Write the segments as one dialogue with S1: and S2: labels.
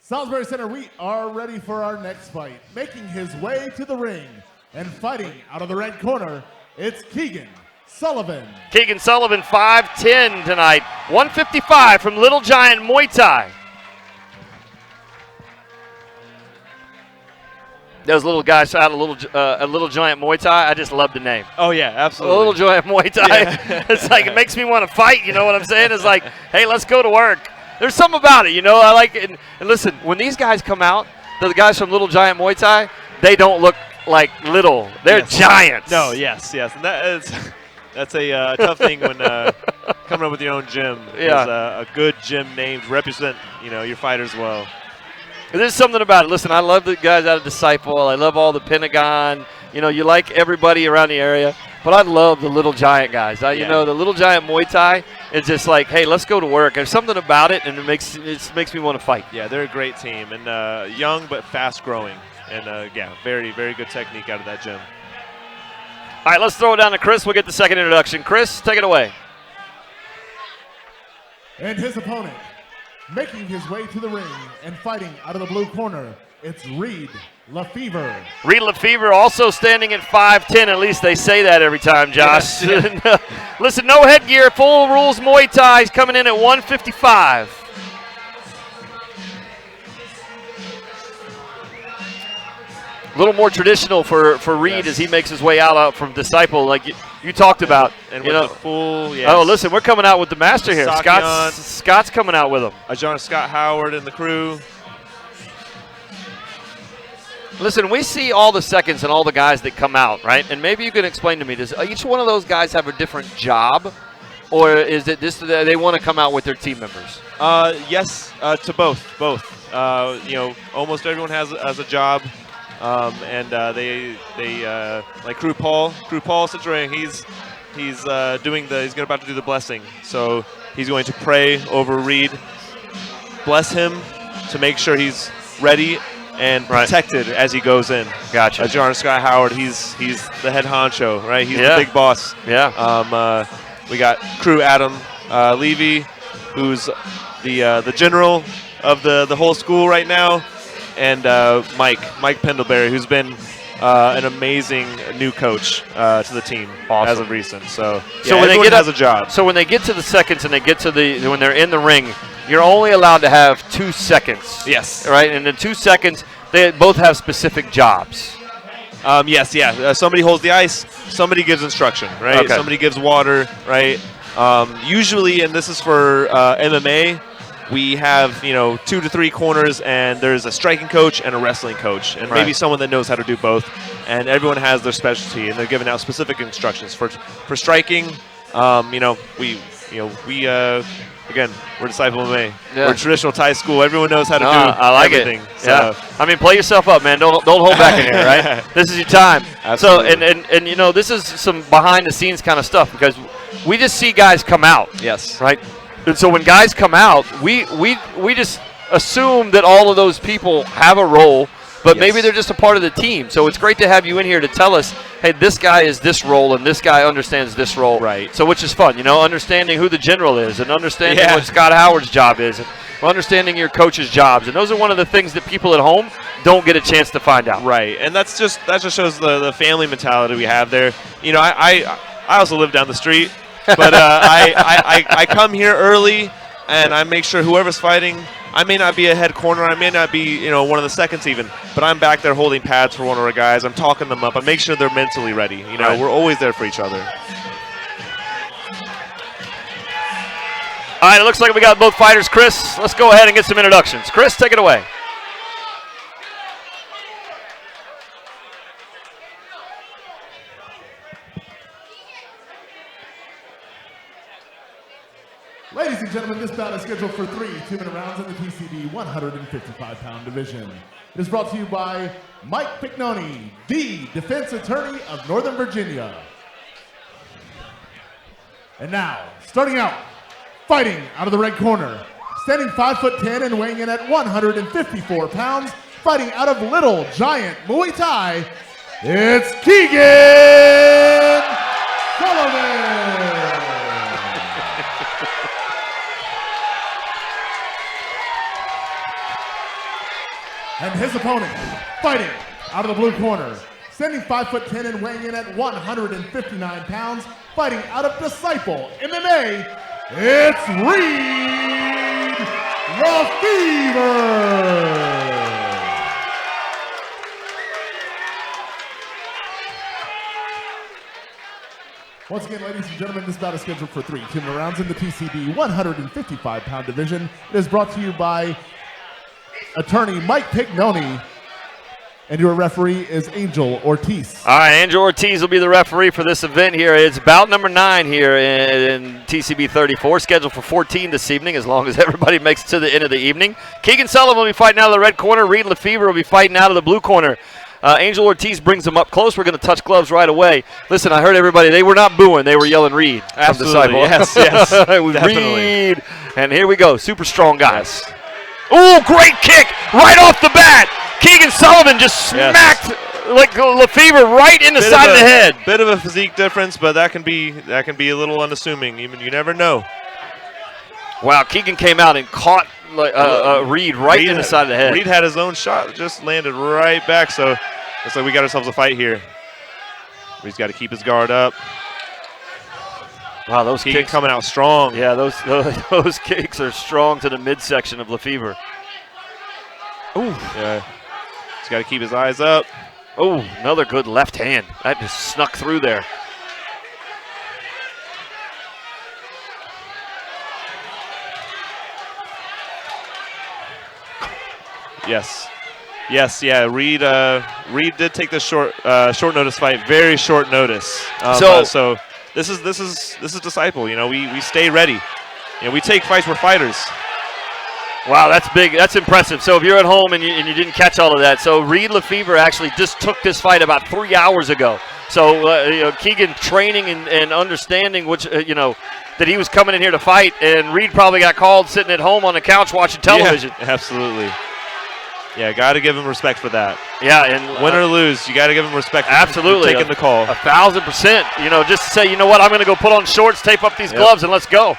S1: Salisbury Center, we are ready for our next fight. Making his way to the ring and fighting out of the red corner, it's Keegan Sullivan.
S2: Keegan Sullivan, 5'10" tonight. 155 from Little Giant Muay Thai. Those little guys out of Little Giant Muay Thai, I just love the name.
S3: Oh, yeah, absolutely.
S2: Little Giant Muay Thai. Yeah. It's like, it makes me want to fight, you know what I'm saying? It's like, hey, let's go to work. There's something about it, you know. I like it. And listen, when these guys come out, the guys from Little Giant Muay Thai, they don't look like little. They're giants.
S3: No, yes. And that's a tough thing when coming up with your own gym.
S2: Yeah.
S3: A good gym name to represent, your fighters well.
S2: There's something about it. Listen, I love the guys out of Disciple. I love all the Pentagon. You like everybody around the area. But I love the Little Giant guys. The Little Giant Muay Thai is just like, hey, let's go to work. There's something about it, and it makes me want to fight.
S3: Yeah, they're a great team, and young but fast-growing. And, very, very good technique out of that gym.
S2: All right, let's throw it down to Chris. We'll get the second introduction. Chris, take it away.
S1: And his opponent, making his way to the ring and fighting out of the blue corner, it's Reid Lafever.
S2: Reid Lafever also standing at 5'10". At least they say that every time, Josh. Yes. Listen, no headgear, full rules Muay Thai. He's coming in at 155. A little more traditional for Reid as he makes his way out from Disciple, like you talked about.
S3: And with the full, yes.
S2: Oh, listen, we're coming out with the master here. Scott's coming out with him.
S3: Scott Howard and the crew.
S2: Listen, we see all the seconds and all the guys that come out, right? And maybe you can explain to me, does each one of those guys have a different job? Or is it just that they want to come out with their team members?
S3: Yes, to both. Almost everyone has a job. They like Crew Paul Citroen, he's about to do the blessing. So he's going to pray over Reid, bless him to make sure he's ready and protected as he goes in.
S2: Gotcha.
S3: Scott Howard, he's the head honcho, right? He's the big boss.
S2: Yeah.
S3: We got Crew Adam Levy, who's the general of the whole school right now, and Mike Pendleberry, who's been an amazing new coach to the team as of recent. So when they has a job.
S2: So when they get to the seconds and they get to when they're in the ring, you're only allowed to have 2 seconds.
S3: Yes.
S2: Right? And in 2 seconds, they both have specific jobs.
S3: Yes. Somebody holds the ice. Somebody gives instruction, right?
S2: Okay.
S3: Somebody gives water, right? Usually, and this is for MMA, we have 2 to 3 corners, and there's a striking coach and a wrestling coach, and maybe someone that knows how to do both. And everyone has their specialty, and they're giving out specific instructions for striking. Again, we're Disciple MMA. Yeah. We're a traditional Thai school. Everyone knows how to do
S2: I like
S3: everything.
S2: It.
S3: So.
S2: Yeah. I mean, play yourself up, man. Don't hold back in here, right? This is your time.
S3: Absolutely.
S2: So, and this is some behind-the-scenes kind of stuff, because we just see guys come out.
S3: Yes.
S2: Right? And so when guys come out, we just assume that all of those people have a role, but maybe they're just a part of the team. So it's great to have you in here to tell us, hey, this guy is this role and this guy understands this role.
S3: Right.
S2: So which is fun, understanding who the general is and understanding what Scott Howard's job is and understanding your coach's jobs. And those are one of the things that people at home don't get a chance to find out.
S3: Right. And that just shows the family mentality we have there. I also live down the street, but I come here early and I make sure whoever's fighting, I may not be a head corner, I may not be, one of the seconds even, but I'm back there holding pads for one of our guys. I'm talking them up. I make sure they're mentally ready. We're always there for each other.
S2: All right, it looks like we got both fighters. Chris, let's go ahead and get some introductions. Chris, take it away.
S1: Ladies and gentlemen, this bout is scheduled for 3 2-minute rounds in the TCB 155-pound division. It is brought to you by Mike Pignoni, the defense attorney of Northern Virginia. And now, starting out, fighting out of the red corner, standing 5'10" and weighing in at 154 pounds, fighting out of Little Giant Muay Thai, it's Keegan Sullivan. And his opponent, fighting out of the blue corner, standing 5'10" and weighing in at 159 pounds, fighting out of Disciple MMA, it's Reid Lafever. Once again, ladies and gentlemen, this bout is scheduled for 3 2-minute rounds in the TCB 155-pound division. It is brought to you by attorney Mike Pignoni, and your referee is Angel Ortiz.
S2: All right, Angel Ortiz will be the referee for this event here. It's bout number 9 here in TCB 34, scheduled for 14 this evening, as long as everybody makes it to the end of the evening. Keegan Sullivan will be fighting out of the red corner. Reid Lafever will be fighting out of the blue corner. Angel Ortiz brings them up close. We're going to touch gloves right away. Listen, I heard everybody, they were not booing. They were yelling Reid.
S3: Absolutely, yes,
S2: it was
S3: definitely.
S2: Reid. And here we go, super strong guys. Ooh, great kick right off the bat. Keegan Sullivan just smacked like Lafever right in the side of the head.
S3: Bit of a physique difference, but that can be a little unassuming. Even you never know.
S2: Wow, Keegan came out and caught Reid right in the side of the head.
S3: Reid had his own shot, just landed right back. So looks like we got ourselves a fight here. Reid's got to keep his guard up.
S2: Wow, those
S3: Keegan
S2: kicks
S3: coming out strong.
S2: Yeah, those kicks are strong to the midsection of Lafever. Ooh.
S3: Yeah. He's got to keep his eyes up.
S2: Oh, another good left hand. That just snuck through there.
S3: Yes. Yes, yeah. Reid did take this short notice fight, very short notice. So this is Disciple. You know, we stay ready. You know, we take fights. We're fighters.
S2: Wow, that's big. That's impressive. So if you're at home and you didn't catch all of that, so Reid Lafever actually just took this fight about 3 hours ago. So Keegan training and understanding which that he was coming in here to fight, and Reid probably got called sitting at home on the couch watching television.
S3: Yeah, absolutely. Yeah, got to give him respect for that.
S2: Yeah, and
S3: win or lose, you got to give him respect.
S2: Absolutely,
S3: for taking the call.
S2: 1,000%. You know, just to say, you know what, I'm going to go put on shorts, tape up these gloves, and let's go.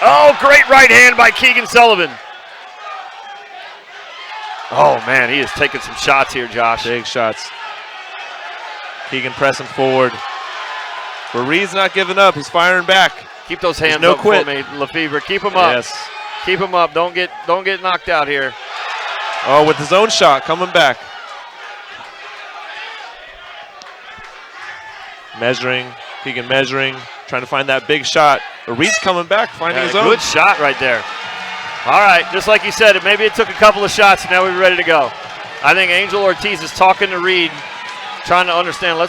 S2: Oh, great right hand by Keegan Sullivan. Oh man, he is taking some shots here, Josh.
S3: Big shots. Keegan pressing forward. But Reid's not giving up. He's firing back.
S2: Keep those hands
S3: no
S2: up
S3: quit.
S2: for me, Lafever. Keep them up.
S3: Yes.
S2: Keep them up. Don't get knocked out here.
S3: Oh, with his own shot coming back. Measuring. Keegan measuring. Trying to find that big shot. But Reid's coming back, finding his own.
S2: Good shot right there. All right, just like you said, maybe it took a couple of shots, and now we're ready to go. I think Angel Ortiz is talking to Reid, trying to understand.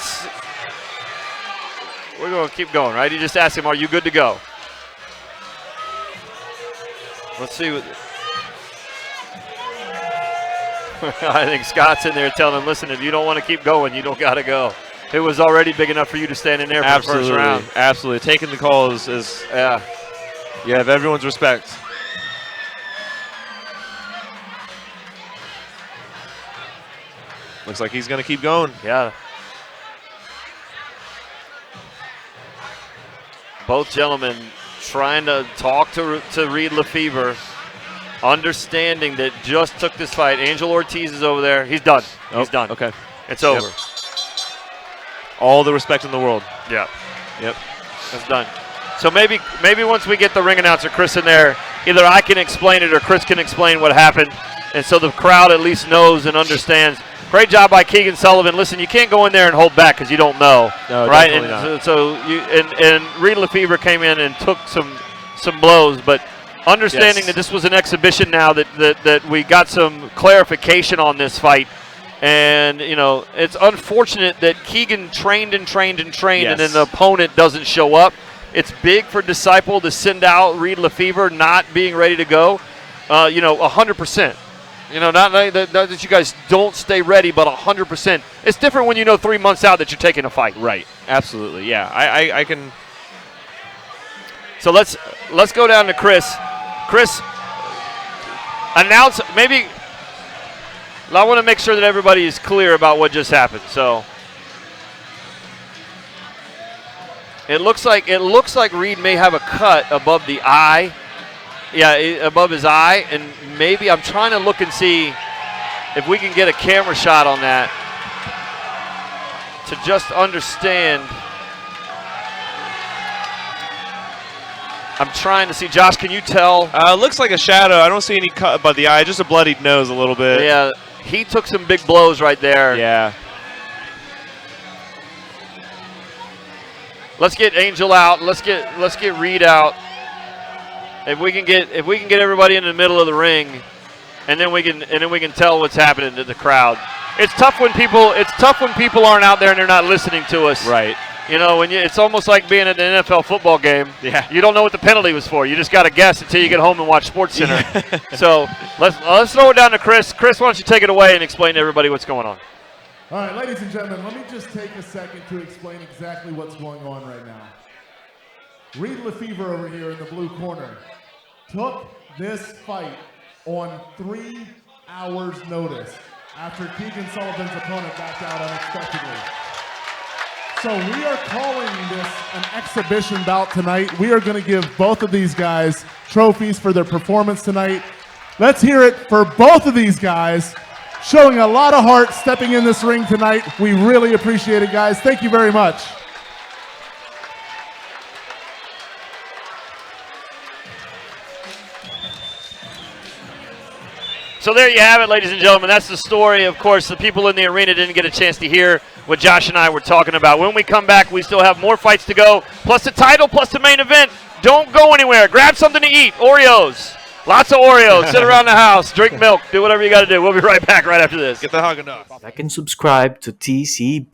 S2: We're going to keep going, right? He just asked him, are you good to go? Let's see. I think Scott's in there telling him, listen, if you don't want to keep going, you don't got to go. It was already big enough for you to stand in there for the first round.
S3: Absolutely. Taking the call is you have everyone's respect. Looks like he's going to keep going.
S2: Yeah. Both gentlemen trying to talk to Reid Lafever, understanding that just took this fight. Angel Ortiz is over there. He's done. He's done.
S3: Okay.
S2: It's over.
S3: Yep. All the respect in the world.
S2: Yeah.
S3: Yep.
S2: That's done. So maybe once we get the ring announcer, Chris, in there, either I can explain it or Chris can explain what happened, and so the crowd at least knows and understands. Great job by Keegan Sullivan. Listen, you can't go in there and hold back because you don't know,
S3: no,
S2: right?
S3: Definitely
S2: And
S3: not.
S2: so Reid Lafever came in and took some blows, but understanding that this was an exhibition now, that we got some clarification on this fight, and it's unfortunate that Keegan trained, and then the opponent doesn't show up. It's big for Disciple to send out Reid Lafever not being ready to go, 100%. Not that you guys don't stay ready, but 100%. It's different when 3 months out that you're taking a fight.
S3: Right. Absolutely. Yeah. I can.
S2: So let's go down to Chris. Chris, announce maybe. I want to make sure that everybody is clear about what just happened. So it looks like Reid may have a cut above the eye. Yeah, above his eye, and maybe I'm trying to look and see. if we can get a camera shot on that to just understand. I'm trying to see. Josh, can you tell?
S3: Looks like a shadow. I don't see any cut above the eye, just a bloodied nose a little bit.
S2: Yeah, he took some big blows right there.
S3: Yeah.
S2: Let's get Angel out. Let's get Reid out. If we can get everybody in the middle of the ring, and then we can tell what's happening to the crowd. It's tough when people aren't out there and they're not listening to us.
S3: Right.
S2: You know, it's almost like being at an NFL football game.
S3: Yeah.
S2: You don't know what the penalty was for. You just got to guess until you get home and watch SportsCenter. So let's throw it down to Chris. Chris, why don't you take it away and explain to everybody what's going on?
S1: All right, ladies and gentlemen, let me just take a second to explain exactly what's going on right now. Reid Lafever over here in the blue corner took this fight on 3 hours' notice after Keegan Sullivan's opponent backed out unexpectedly. So we are calling this an exhibition bout tonight. We are going to give both of these guys trophies for their performance tonight. Let's hear it for both of these guys, showing a lot of heart stepping in this ring tonight. We really appreciate it, guys. Thank you very much.
S2: So there you have it, ladies and gentlemen. That's the story. Of course, the people in the arena didn't get a chance to hear what Josh and I were talking about. When we come back, we still have more fights to go, plus the title, plus the main event. Don't go anywhere. Grab something to eat. Oreos. Lots of Oreos. Sit around the house. Drink milk. Do whatever you got to do. We'll be right back right after this.
S3: Get the Haagen-Dazs.
S4: Like and subscribe to TCB.